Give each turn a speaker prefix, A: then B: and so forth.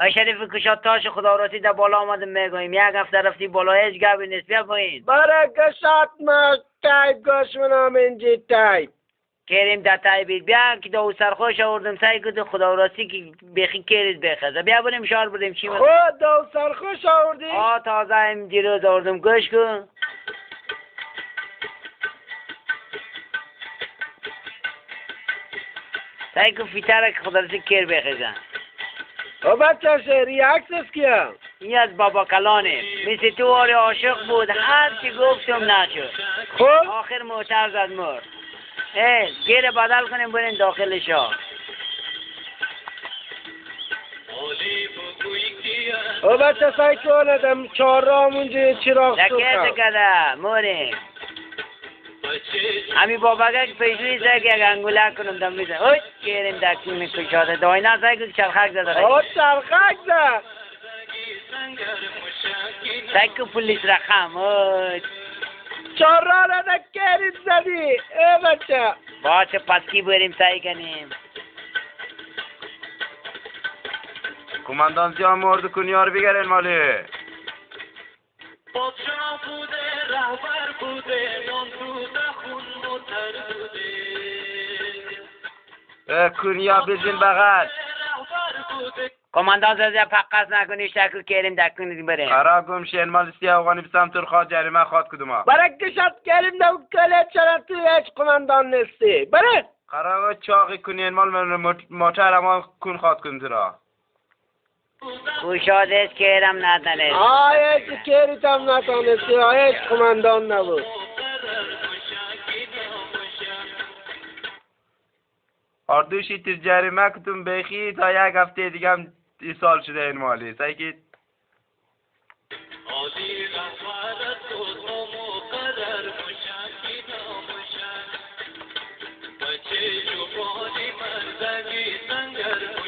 A: ای شریف کشات تاش خدا راتی در بالا آمدم میگویم یک هفته رفتی بالا هیچ گپی نیست بیا پایین
B: برای کشات ما تایب گوش منم اینجی تایب
A: کریم در تایبید بیا که دو سرخوش آوردم سعی کد خدا راستی که بخی کرید بخزه بیا بریم شار بریم چی من
B: خود دو سرخوش آوردی؟
A: تازه هم دیروز آوردم گوش کن سعی کن فیتره که خدا راستی کر بخزن
B: او بچه شهری عکسش کیا؟
A: این از بابا کلانه مثل تو آره عاشق بود هر چی گفتم نشد
B: خب
A: آخر موتر زد مرد گیر بدل کنیم برین داخل شاه
B: او بچه سعی کندم چهار راه منجی چراغ
A: لکه
B: سوخم
A: کده موریم همی بابگه که پیشوی سعی که یک انگوله کنم دم میزن اوی گیریم دکتیم کشاده داینا سعی که چرخک زده
B: او چرخک زد
A: سعی که پولیس رقم اوی
B: چهار راه را نکرید زدی ای بچه
A: باشه پسکی بریم سعی کنیم
C: کماندان زیان مرد کنیار بگرین مالی
D: پادشاه بوده رهبر بوده نان بوده خون متر بوده
C: کنیا بزین بغل
A: کماندان زیاد پقص نکنی شکل کریم دکنید بریم
C: خراب گم شین مال سیاه افغانی بسم ترخواد جریمه خواد کدوما
B: برای کشت کریم دو کله چرا تو هیچ قماندان نیستی بره
C: خراب چاقی کنین مال من موتر اما کن خواد کن ترا
A: گوشادش کرم ندنه
B: هیچ کریت هم نتانستی هیچ قماندان نبود
C: اردوشی تیر جریمه کتون بخی تا یک هفته دیگه هم ایسال شده این مالی سعی که
D: عالی رهبرت بود مقرر مشکی نامشک بچه جوانی مردگی سنگر